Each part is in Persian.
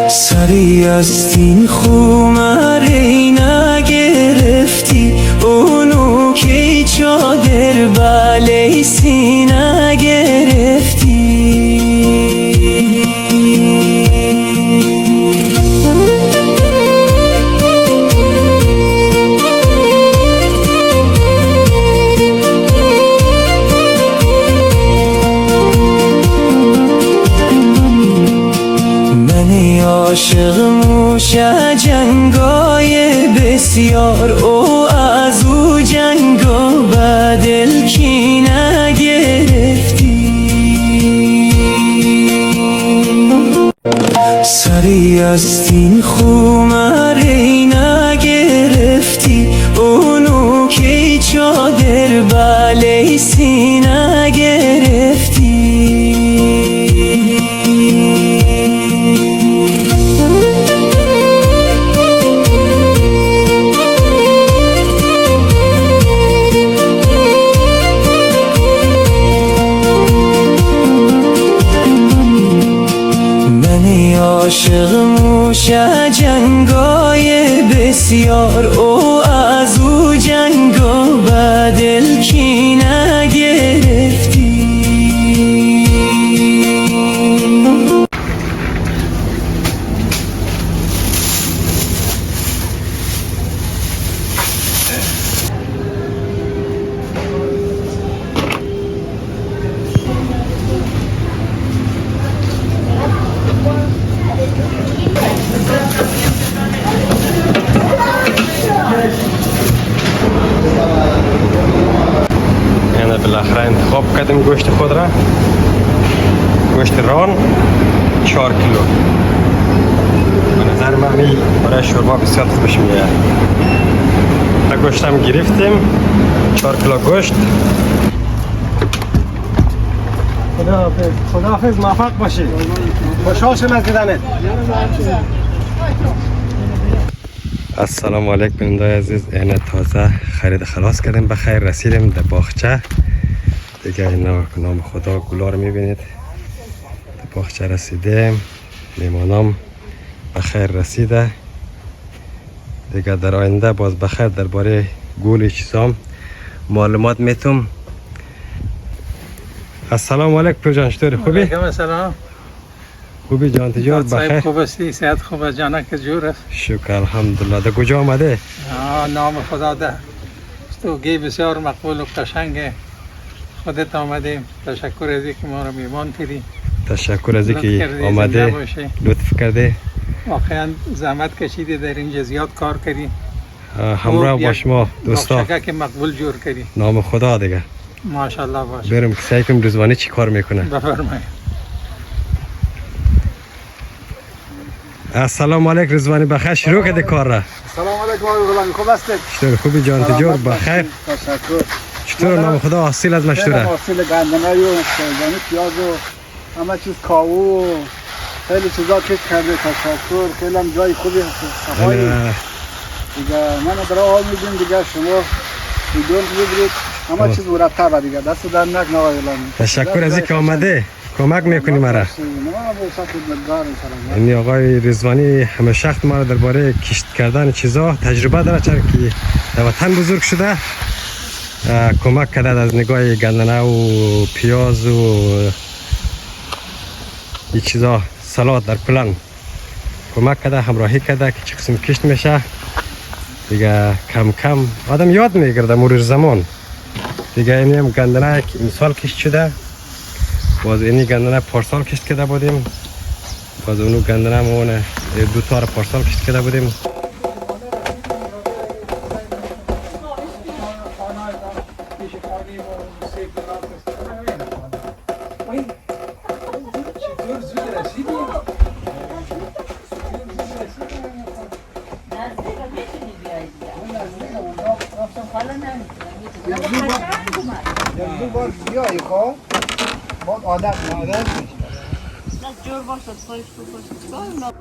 سری از این خمری نگرفتی اونو که چادر بلیسی نگرفتی عاشق موشه جنگای بسیار او از او جنگا بدل کی نگرفتی سری از این خمری نگرفتی اونو که چادر بلیسی نگرفتی عاشق موشه جنگای بسیار او از او جنگا بدل کی نگرفتی بالاخره انتخاب کردیم گوشت خود را. گوشت ران 4 کیلو. به نظر من برای شوربا بسیار خوبش میاد. گوشتم گرفتیم 4 کیلو گوشت. خداحافظ موفق باشید. خوشحال شدم از دیدنت. السلام علیکم بیننده عزیز. این تازه خرید خلاص کردیم، بخیر رسیدیم در باغچه دیگه. اینا نام خدا گلا رو میبینید. در باغچه رسیدیم، میمانم بخیر رسیده دیگه. در آینده باز بخیر درباره گل چیزام معلومات میتونم. السلام علیکم پور جان، چطوری؟ خوبی؟ علیکم السلام. خوبی جان تجار؟ بخیر. خوب هستی؟ صحت خوب است؟ جانک جور است؟ شکر الحمدلله. در کجا آمده؟ نام خدا ده. تو گی بسیار مقبول و قشنگه. خودت آمدیم. تشکر از اینکه ما رو میمان کردی. تشکر از اینکه آمده لطف کرده. واقعا زحمت کشیدی در این زیاد کار کردی. همراه باش ما دوستا. باغچه که مقبول جور کردی. نام خدا دیگه. ماشاءالله باش. بریم که سعی کنیم رضوانی چی کار میکنه. بفرمایید. السلام علیکم رضوانی، بخیر شروع کرده کار را. سلام علیکم غلام، خوب هستید؟ چطور؟ خوبی جان تجار؟ بخیر. تشکر. چطور نام خدا؟ حاصل از مشتوره؟ حاصل گندنه و پیاز و همه چیز کاهو و خیلی چیزا کش کرده. تشکر. خیلی هم جای خوبی هست. صفایی. دیگه من برای حال میدیم دیگه شما ویدیو بگیرید. همه چیز مرتبه دیگه. دست در نکنه آقای غلامی. تشکر از اینکه آمده کمک میکنی مرا. این آقای رضوانی همیشه وقت ما درباره کشت کردن چیزا تجربه داره، چرا که در وطن بزرگ شده. کمک کرده از نگاه گندنه و پیاز و این چیزا، سالاد در کلان کمک کرده، همراهی کرده که چه قسم کشت میشه دیگه. کم کم آدم یاد میگیره مرور زمان دیگه. این هم گندنه که امسال کشت شده، باز اینی گندنه پارسال کشت کرده بودیم، باز اونو گندنه مونه 2 تا پارسال کشت کرده بودیم. دو بار بیایی خواه باید عادت میشه. جور باشد خواهش باشد.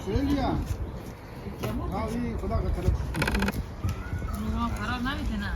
خیلی هم این خدا قتل خراب نمیکنه.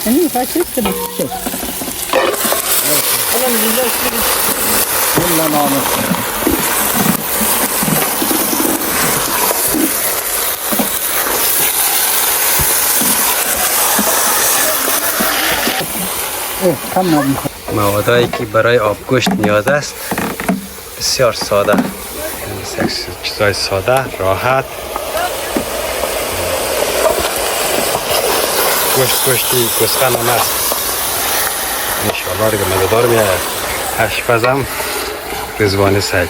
این فاکیست کنه چه؟ الان دیگه کلا نامه کم نام موادایی که برای آبگوشت نیاز است بسیار ساده، چیزای ساده، راحت. گوشتی گوسفند هم است انشاءالله دیگه مزه‌دار میاد. آشپزم رضوان سعید.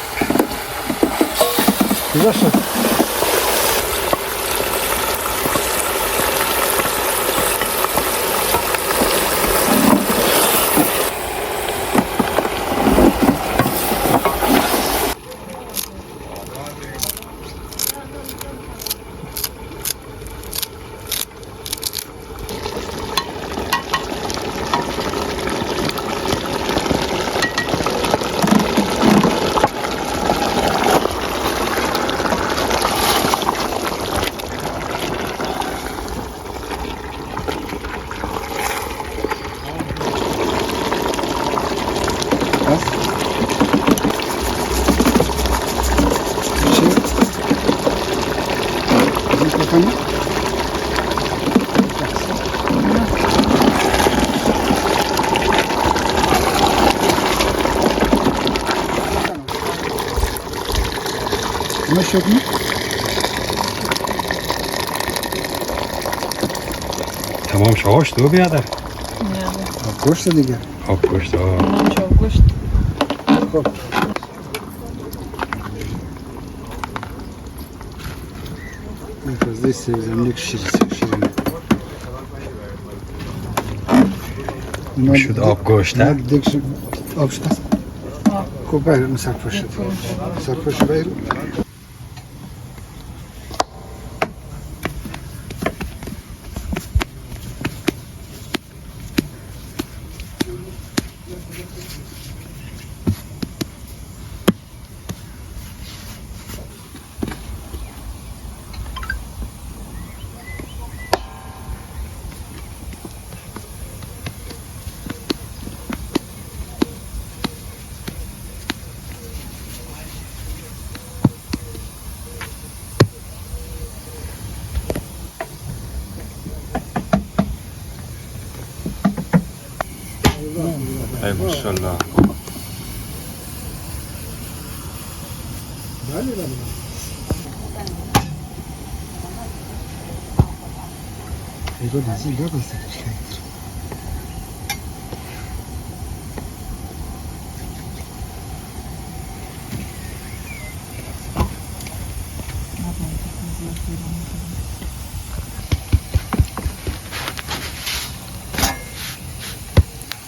مش شدني تمام شوشت و بیادر گوشت دیگه آبگوشت. گوشت خب Здесь земляк şirin. شد آبگوشت. Dikşi abşta. Kopar misafirşi. Misafirşi bayır. ای ماشاءالله.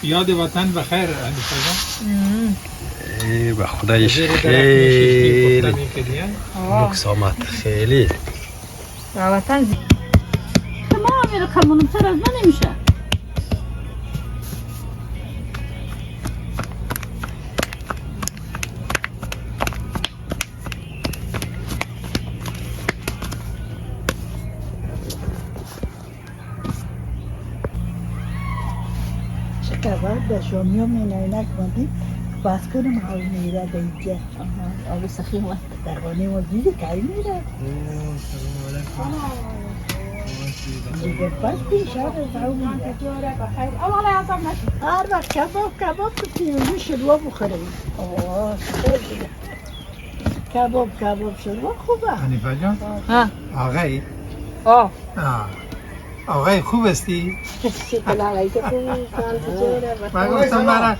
یاد وطن بخیر علی فضا. ای به خدایش خیلی لوکس آمد خیلی. وطن ما میره کمونتر از من نمیشه. شکر در شامیو می نینک ماندی باز کنم حال میره به اینجا آب سخی وقت در خانه ما دیده که میره دیگه پس پیش هر زعوم هر وقت کباب تو پیروزی شلوا بخوریم کباب شلوا خوبه حنیفه جان ها آقای آه آقای خوب استی؟ شکل علیکه خوبی سال بجوره من گفتم مرا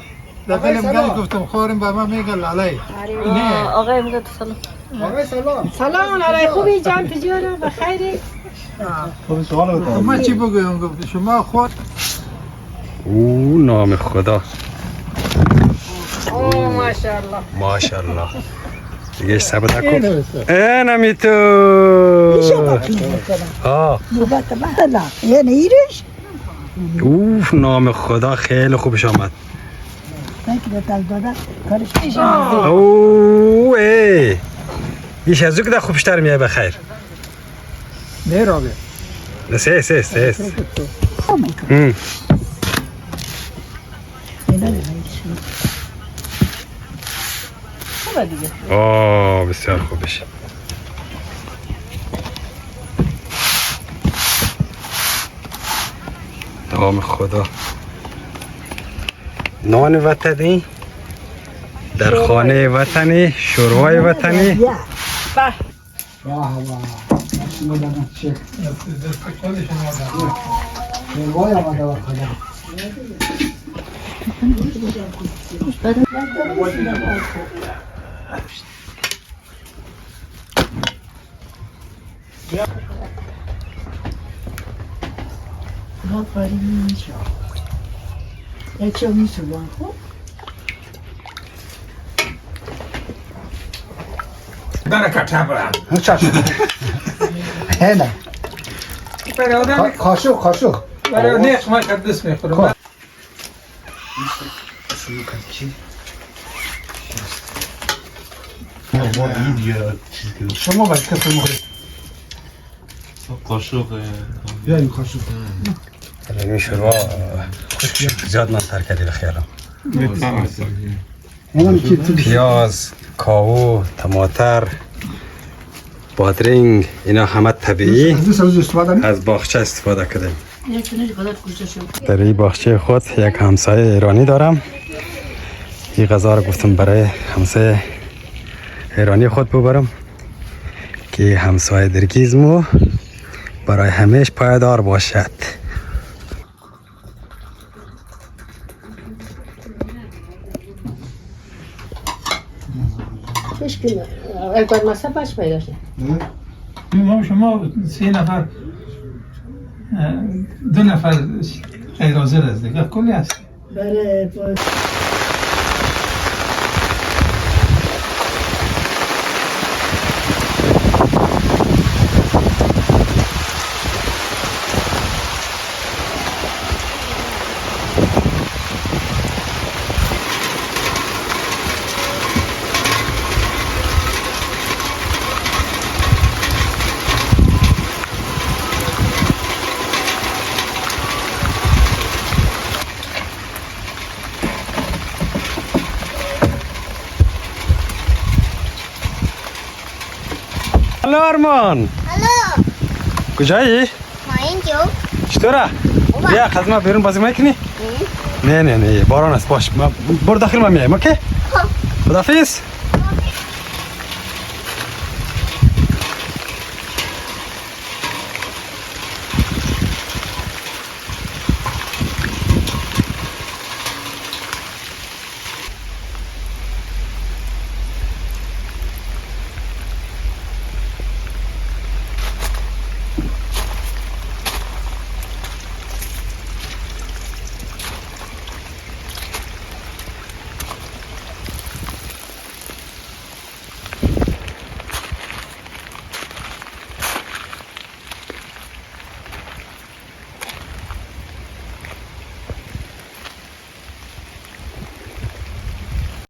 در فیلم گل گفتم خوریم به من میگه لالی نه آقای میگه سلام آقای سلام. سلام علیکم خوبی جان بجوره بخیری ما چی بگویم گفت شما خود او نام خدا. ماشاءالله ماشاءالله. دیگه ثبت کن. اینمی تو. ها. نوبت من یعنی ایرش اوف نام خدا خیلی خوبش آمد. من که بهت داده کارش پیش اوه ای. بیش از او که در خوبشتر میای بخیر. نه رابه سه. خوبه دیگه آه بسیار خوبش. نام خدا. نان وطنی در خانه وطنی شوروای وطنی. چه میسوزن خب داره کچه برم هنه برای آدم خاشو برای نیخ ما قدس میخورم شما باید کسی مخورید بیا این قاشق این شوروا زیاد من تر کردی بخیرم. اونم که تو پیاز، کاهو، تماتر، بادرینگ اینا همه طبیعی از روز استفاده نه از باغچه استفاده کردیم. یک چونش قدر کجا شد در این باغچه خود یک همسایه ایرانی دارم. این غذا رو گفتم برای همسایه ایرانی خود ببرم که همسایه درگیزمو برای همیشه پایدار باشد. مشکل اگر مصب باش پیدا شد شما 3 نفر 2 نفر غیر حاضر است دیگه کلی هست برای هلو ارمان. الو کجایی؟ ما اینجا چطوره؟ بیا خدمت بیرون بازی میکنی؟ نه باران است باش برو داخل من میایم اوکی خدافیز